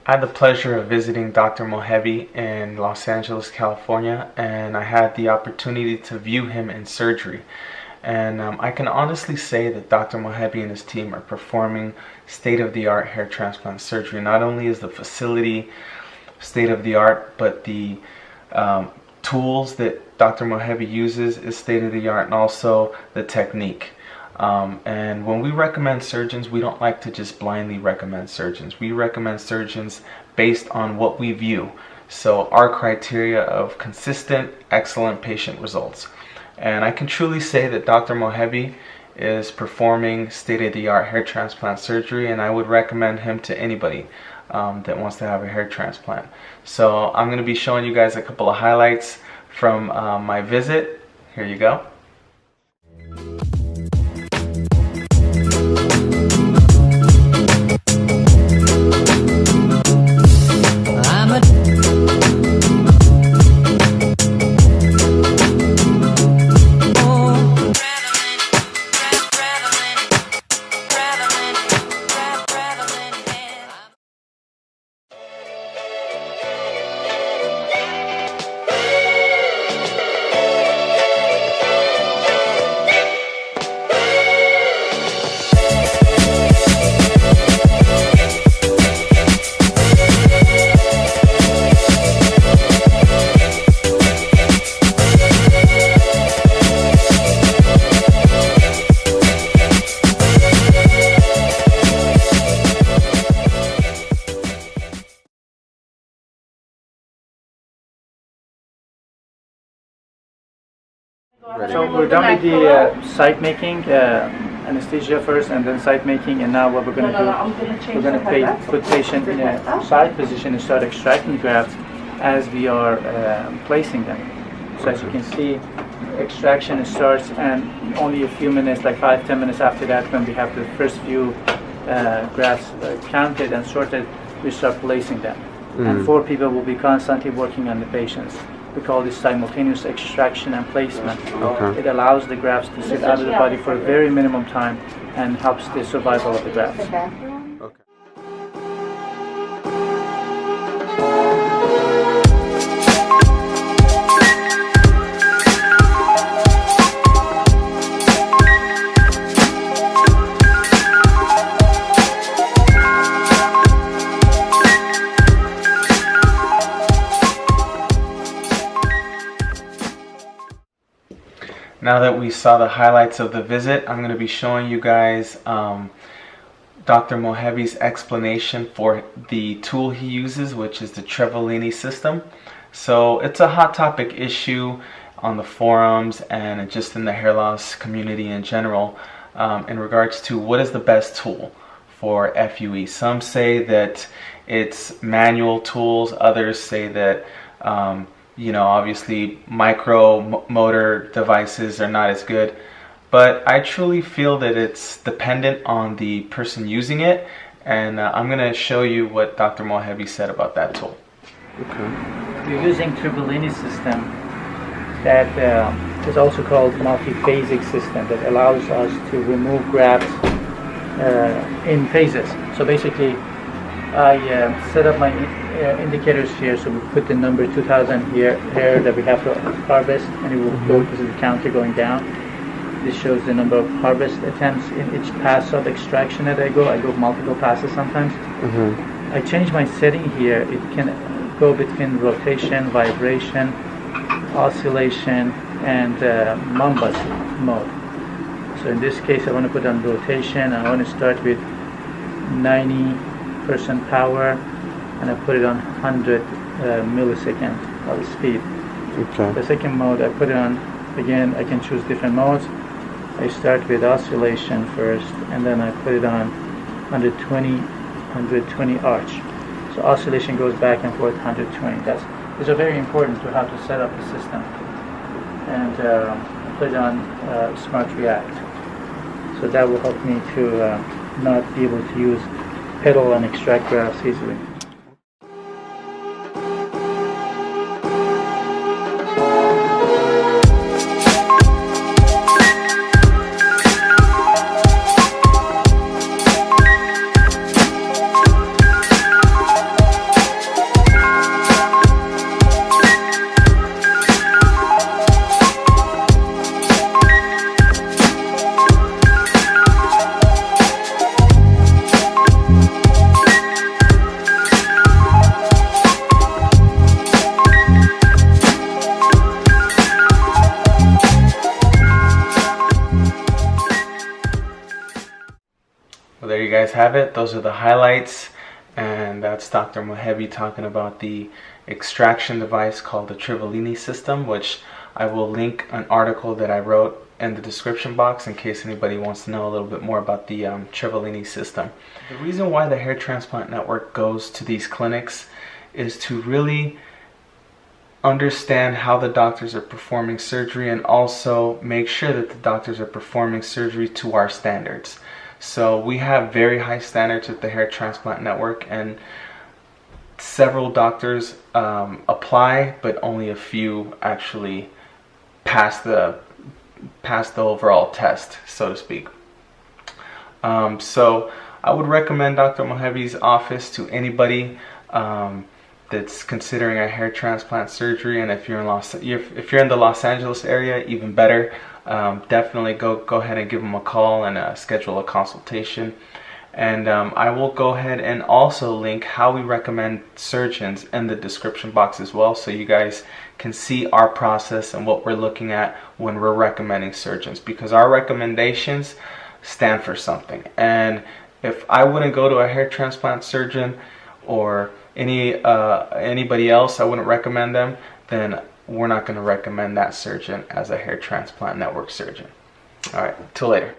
I had the pleasure of visiting Dr. Mohebi in Los Angeles, California, and I had the opportunity to view him in surgery. And I can honestly say that Dr. Mohebi and his team are performing state-of-the-art hair transplant surgery. Not only is the facility state-of-the-art, but the tools that Dr. Mohebi uses is state-of-the-art, and also the technique. And when we recommend surgeons, we don't like to just blindly recommend surgeons. We recommend surgeons based on what we view. So our criteria of consistent, excellent patient results. And I can truly say that Dr. Mohebi is performing state-of-the-art hair transplant surgery, and I would recommend him to anybody that wants to have a hair transplant. So I'm going to be showing you guys a couple of highlights from my visit. Here you go. So we're done with the site making, anesthesia first and then site making, and now what we're going to do, we're going to put patient in a side position and start extracting grafts as we are placing them. So as you can see, extraction starts, and only a few minutes, like 5-10 minutes after that, when we have the first few grafts counted and sorted, we start placing them. And 4 people will be constantly working on the patients. We call this simultaneous extraction and placement. Okay. It allows the grafts to sit out of the body for a very minimum time and helps the survival of the grafts. Okay. Now that we saw the highlights of the visit, I'm going to be showing you guys Dr. Mohebi's explanation for the tool he uses, which is the Trivellini system. So it's a hot topic issue on the forums and just in the hair loss community in general in regards to what is the best tool for FUE. Some say that it's manual tools, others say that you know, obviously micro motor devices are not as good, but I truly feel that it's dependent on the person using it, and I'm going to show you what Dr. Mohebi said about that tool. Okay. We're using Trivellini system that is also called multi-phasic system that allows us to remove grafts in phases. So basically, I set up my indicators here, so we put the number 2000 here that we have to harvest, and it will go to the counter going down. This shows the number of harvest attempts in each pass of extraction that I go multiple passes sometimes. I change my setting here. It can go between rotation, vibration, oscillation, and Mombus mode. So in this case I want to put on rotation. I want to start with 90% power, and I put it on 100 millisecond of speed. Okay. The second mode, I put it on, again, I can choose different modes. I start with oscillation first, and then I put it on 120 arch. So oscillation goes back and forth 120. These are very important to how to set up the system. And I put it on Smart React. So that will help me to not be able to use pedal and extract grafts easily. there you guys have it. Those are the highlights, and that's Dr. Mohebi talking about the extraction device called the Trivellini system, which I will link an article that I wrote in the description box in case anybody wants to know a little bit more about the Trivellini system. The reason why the Hair Transplant Network goes to these clinics is to really understand how the doctors are performing surgery, and also make sure that the doctors are performing surgery to our standards. So we have very high standards at the Hair Transplant Network, and several doctors apply, but only a few actually pass the overall test, so to speak. So I would recommend Dr. Mohebi's office to anybody that's considering a hair transplant surgery, and if you're in the Los Angeles area, even better. Definitely go ahead and give them a call and schedule a consultation. And I will go ahead and also link how we recommend surgeons in the description box as well, so you guys can see our process and what we're looking at when we're recommending surgeons, because our recommendations stand for something. And if I wouldn't go to a hair transplant surgeon or anybody else, I wouldn't recommend them, then we're not going to recommend that surgeon as a Hair Transplant Network surgeon. All right, till later.